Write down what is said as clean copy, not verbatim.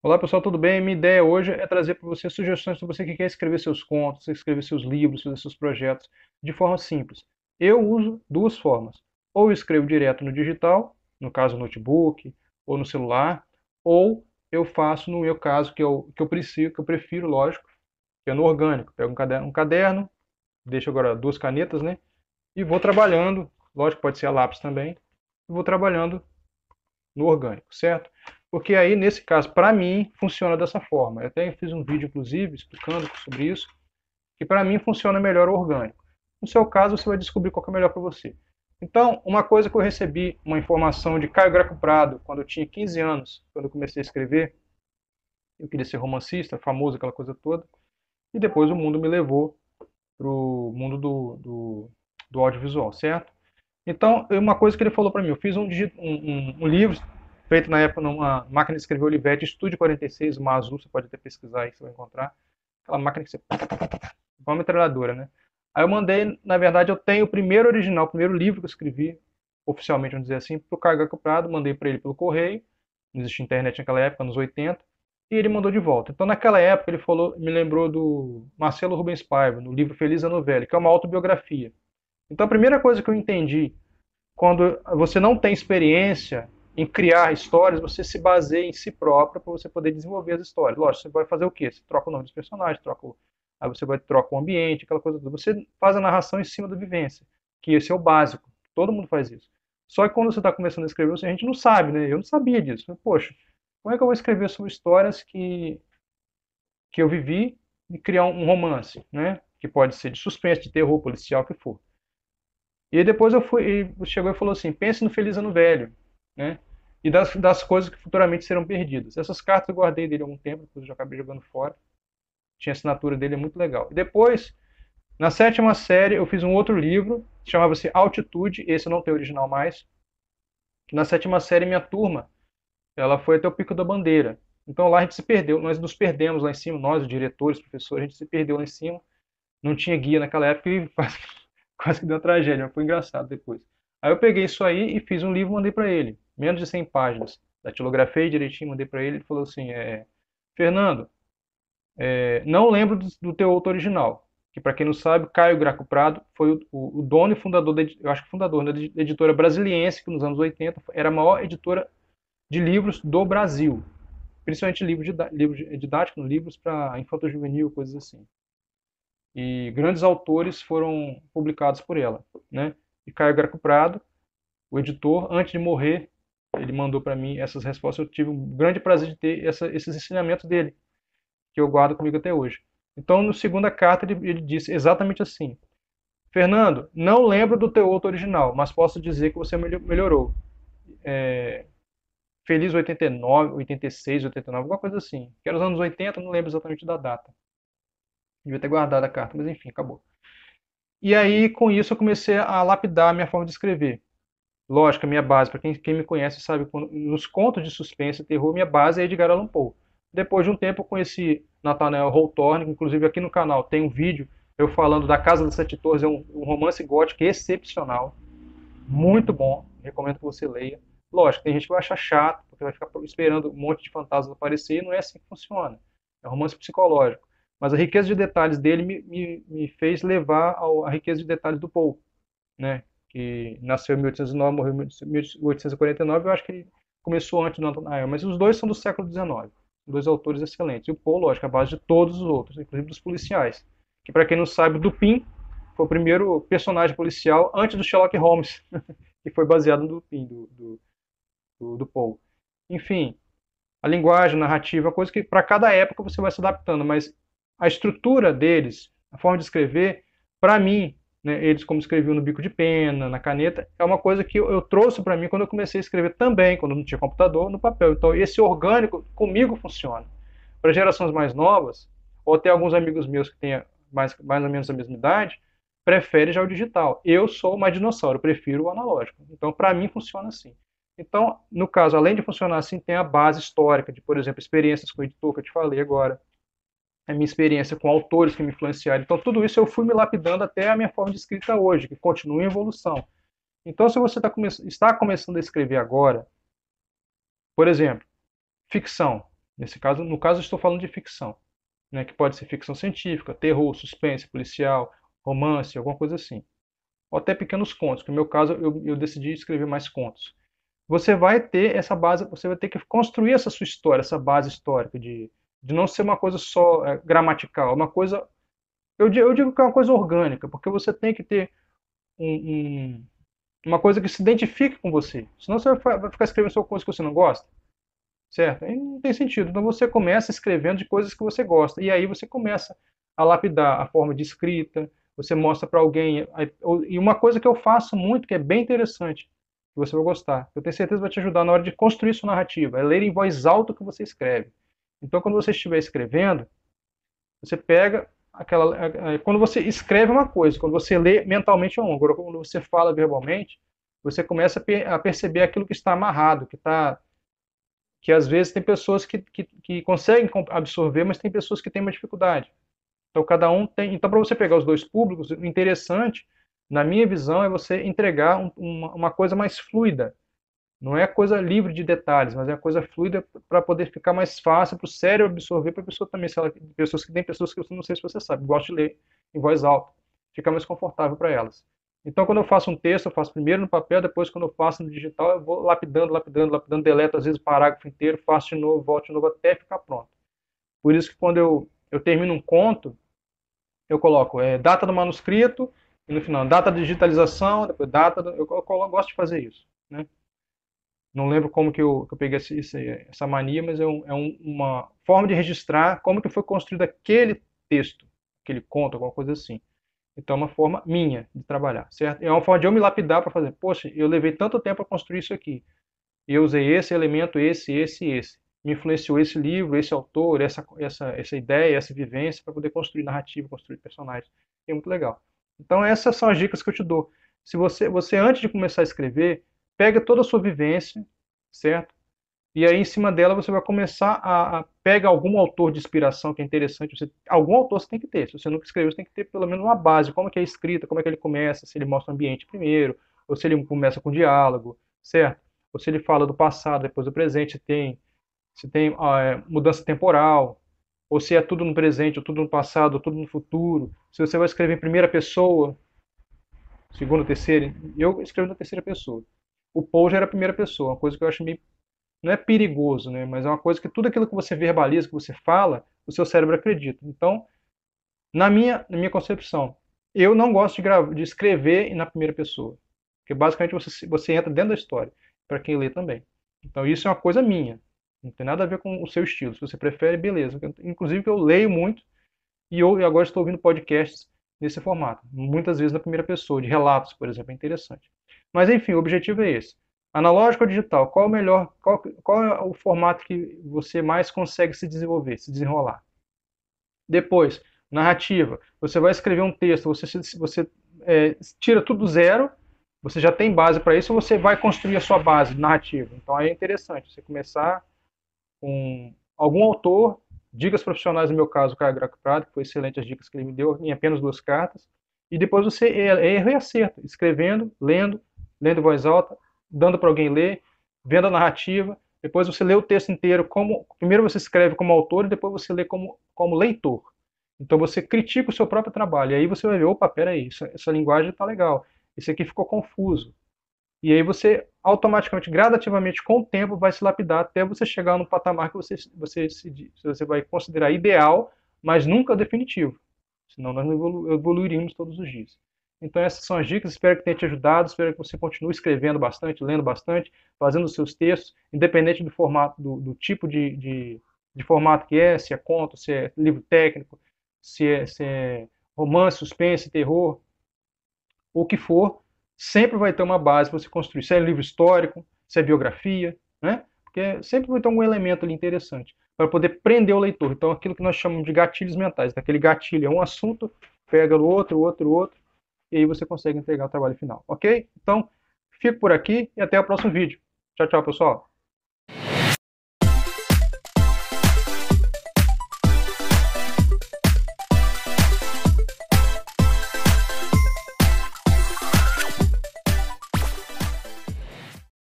Olá pessoal, tudo bem? Minha ideia hoje é trazer para você sugestões para você que quer escrever seus contos, escrever seus livros, fazer seus projetos de forma simples. Eu uso duas formas. Ou eu escrevo direto no digital, no caso no notebook ou no celular, ou eu faço no meu caso que eu prefiro, lógico, que é no orgânico. Pego um caderno, deixo agora duas canetas, né? E vou trabalhando, lógico, pode ser a lápis também, e vou trabalhando no orgânico, certo? Porque aí, nesse caso, para mim, funciona dessa forma. Eu até fiz um vídeo, inclusive, explicando sobre isso, que para mim funciona melhor o orgânico. No seu caso, você vai descobrir qual que é melhor para você. Então, uma coisa que eu recebi, uma informação de Caio Graco Prado, quando eu tinha 15 anos, quando eu comecei a escrever, eu queria ser romancista, famoso, aquela coisa toda, e depois o mundo me levou para o mundo do audiovisual, certo? Então, uma coisa que ele falou para mim, eu fiz um livro feito na época numa máquina de escrever Olivetti Studio 46, uma azul, você pode até pesquisar aí que você vai encontrar. Aquela máquina que você... uma metralhadora, né? Aí eu mandei, na verdade, eu tenho o primeiro original, o primeiro livro que eu escrevi, oficialmente, vamos dizer assim, para o Cagaco Prado, mandei para ele pelo correio, não existia internet naquela época, nos 80, e ele mandou de volta. Então, naquela época, ele falou, me lembrou do Marcelo Rubens Paiva, no livro Feliz Ano Velho, que é uma autobiografia. Então, a primeira coisa que eu entendi quando você não tem experiência em criar histórias, você se baseia em si próprio para você poder desenvolver as histórias. Lógico, você vai fazer o quê? Você troca o nome dos personagens, aí você vai trocar o ambiente, aquela coisa toda. Você faz a narração em cima da vivência, que esse é o básico. Todo mundo faz isso. Só que quando você está começando a escrever, a gente não sabe, né? Eu não sabia disso. Poxa, como é que eu vou escrever sobre histórias que eu vivi e criar um romance, né? Que pode ser de suspense, de terror, policial, o que for. E aí depois eu fui, ele chegou e falou assim: pense no Feliz Ano Velho, né? E das coisas que futuramente serão perdidas. Essas cartas eu guardei dele há algum tempo, depois eu já acabei jogando fora. Tinha a assinatura dele, é muito legal. E depois, na sétima série, eu fiz um outro livro, chamava-se Altitude, esse eu não tenho original mais. Na sétima série, minha turma, ela foi até o Pico da Bandeira. Então lá a gente se perdeu, nós nos perdemos lá em cima, nós, os diretores, professores, a gente se perdeu lá em cima. Não tinha guia naquela época e quase que deu uma tragédia, mas foi engraçado depois. Aí eu peguei isso aí e fiz um livro e mandei para ele, menos de 100 páginas. Datilografei direitinho, mandei para ele, ele falou assim, Fernando, não lembro do teu autor original, que para quem não sabe, Caio Graco Prado foi o dono e fundador, eu acho que fundador da editora Brasiliense, que nos anos 80 era a maior editora de livros do Brasil, principalmente livros didáticos, livros para infanto-juvenil, coisas assim. E grandes autores foram publicados por ela, né? E Caio Graco Prado, o editor, antes de morrer, ele mandou para mim essas respostas. Eu tive um grande prazer de ter esses ensinamentos dele, que eu guardo comigo até hoje. Então, na segunda carta, ele disse exatamente assim: Fernando, não lembro do teu outro original, mas posso dizer que você melhorou. É, Feliz 89, 86, 89, alguma coisa assim. Que era os anos 80, não lembro exatamente da data. Devia ter guardado a carta, mas enfim, acabou. E aí, com isso, eu comecei a lapidar a minha forma de escrever. Lógico, a minha base, para quem me conhece sabe, nos contos de suspense e terror, minha base é Edgar Allan Poe. Depois de um tempo, eu conheci Nathaniel Hawthorne, que inclusive aqui no canal tem um vídeo eu falando da Casa das Sete Torres, é um romance gótico excepcional, muito bom, recomendo que você leia. Lógico, tem gente que vai achar chato, porque vai ficar esperando um monte de fantasmas aparecer, e não é assim que funciona. É um romance psicológico. Mas a riqueza de detalhes dele me fez levar à riqueza de detalhes do Poe, né? Que nasceu em 1809, morreu em 1849, eu acho que ele começou antes do Nathaniel, mas os dois são do século XIX, dois autores excelentes. E o Poe, lógico, é a base de todos os outros, inclusive dos policiais. Que, para quem não sabe, Dupin foi o primeiro personagem policial antes do Sherlock Holmes, que foi baseado no Dupin, do Poe. Enfim, a linguagem, a narrativa, é coisa que para cada época você vai se adaptando, mas a estrutura deles, a forma de escrever, para mim, né, eles como escreviam no bico de pena, na caneta, é uma coisa que eu trouxe para mim quando eu comecei a escrever também, quando não tinha computador, no papel. Então, esse orgânico comigo funciona. Para gerações mais novas, ou até alguns amigos meus que têm mais ou menos a mesma idade, preferem já o digital. Eu sou mais dinossauro, eu prefiro o analógico. Então, para mim, funciona assim. Então, no caso, além de funcionar assim, tem a base histórica de, por exemplo, experiências com o editor que eu te falei agora, a minha experiência com autores que me influenciaram. Então, tudo isso eu fui me lapidando até a minha forma de escrita hoje, que continua em evolução. Então, se você está começando a escrever agora, por exemplo, ficção. Nesse caso, no caso, eu estou falando de ficção, né, que pode ser ficção científica, terror, suspense, policial, romance, alguma coisa assim. Ou até pequenos contos, que no meu caso eu decidi escrever mais contos. Você vai ter essa base, você vai ter que construir essa sua história, essa base histórica de não ser uma coisa só gramatical, uma coisa, eu digo que é uma coisa orgânica, porque você tem que ter um, uma coisa que se identifique com você. Senão você vai ficar escrevendo só coisas que você não gosta, certo? Aí não tem sentido. Então você começa escrevendo de coisas que você gosta. E aí você começa a lapidar a forma de escrita, você mostra para alguém. E uma coisa que eu faço muito, que é bem interessante, que você vai gostar, eu tenho certeza que vai te ajudar na hora de construir sua narrativa, é ler em voz alta o que você escreve. Então, quando você estiver escrevendo, você pega aquela. Quando você escreve uma coisa, quando você lê mentalmente é uma. Agora, quando você fala verbalmente, você começa a perceber aquilo que está amarrado, que às vezes tem pessoas que conseguem absorver, mas tem pessoas que têm uma dificuldade. Então cada um tem. Então para você pegar os dois públicos, o interessante, na minha visão, é você entregar uma coisa mais fluida. Não é coisa livre de detalhes, mas é uma coisa fluida para poder ficar mais fácil para o cérebro absorver, para a pessoa também, se ela, pessoas que eu não sei se você sabe, gostam de ler em voz alta, fica mais confortável para elas. Então, quando eu faço um texto, eu faço primeiro no papel, depois, quando eu faço no digital, eu vou lapidando, lapidando, lapidando, deleto às vezes o parágrafo inteiro, faço de novo, volto de novo até ficar pronto. Por isso que quando eu termino um conto, eu coloco data do manuscrito, e no final, data de digitalização, depois data. Eu gosto de fazer isso, né? Não lembro como que eu peguei essa mania, mas uma forma de registrar como que foi construído aquele texto, aquele conto, alguma coisa assim. Então é uma forma minha de trabalhar, certo? É uma forma de eu me lapidar para fazer, poxa, eu levei tanto tempo para construir isso aqui. Eu usei esse elemento, esse. Me influenciou esse livro, esse autor, essa ideia, essa vivência para poder construir narrativa, construir personagens. É muito legal. Então essas são as dicas que eu te dou. Se você antes de começar a escrever, pega toda a sua vivência, certo? E aí, em cima dela, você vai começar pega algum autor de inspiração que é interessante. Algum autor você tem que ter. Se você nunca escreveu, você tem que ter pelo menos uma base. Como é que é a escrita, como é que ele começa, se ele mostra o ambiente primeiro, ou se ele começa com diálogo, certo? Ou se ele fala do passado, depois do presente, se tem mudança temporal, ou se é tudo no presente, ou tudo no passado, ou tudo no futuro. Se você vai escrever em primeira pessoa, segunda, terceira. Eu escrevo na terceira pessoa. O Paul já era a primeira pessoa, uma coisa que eu acho meio não é perigoso, né? Mas é uma coisa que tudo aquilo que você verbaliza, que você fala, o seu cérebro acredita. Então, na minha concepção, eu não gosto de escrever na primeira pessoa, porque basicamente você entra dentro da história, para quem lê também. Então, isso é uma coisa minha, não tem nada a ver com o seu estilo. Se você prefere, beleza. Inclusive, eu leio muito e eu agora estou ouvindo podcasts nesse formato, muitas vezes na primeira pessoa, de relatos, por exemplo, é interessante. Mas enfim, o objetivo é esse. Analógico ou digital, qual é o melhor, qual é o formato que você mais consegue se desenvolver, se desenrolar? Depois, narrativa. Você vai escrever um texto, você tira tudo do zero, você já tem base para isso, você vai construir a sua base narrativa. Então aí é interessante você começar com algum autor, dicas profissionais, no meu caso, o Caio Graco Prado, que foi excelente as dicas que ele me deu em apenas 2 cartas, e depois você erra e acerta, escrevendo, lendo em voz alta, dando para alguém ler, vendo a narrativa, depois você lê o texto inteiro, primeiro você escreve como autor e depois você lê como leitor. Então você critica o seu próprio trabalho, e aí você vai ver, opa, peraí, essa linguagem está legal, esse aqui ficou confuso, e aí você automaticamente, gradativamente, com o tempo, vai se lapidar até você chegar no patamar que você vai considerar ideal, mas nunca definitivo. Senão nós não evoluiríamos todos os dias. Então essas são as dicas, espero que tenha te ajudado, espero que você continue escrevendo bastante, lendo bastante, fazendo os seus textos, independente do formato, do tipo de formato que é, se é conto, se é livro técnico, se é romance, suspense, terror, o que for, sempre vai ter uma base para você construir. Se é livro histórico, se é biografia, né? Porque sempre vai ter algum elemento ali interessante para poder prender o leitor. Então, aquilo que nós chamamos de gatilhos mentais. Daquele gatilho é um assunto, pega o outro, e aí você consegue entregar o trabalho final. Ok? Então, fico por aqui e até o próximo vídeo. Tchau, tchau, pessoal.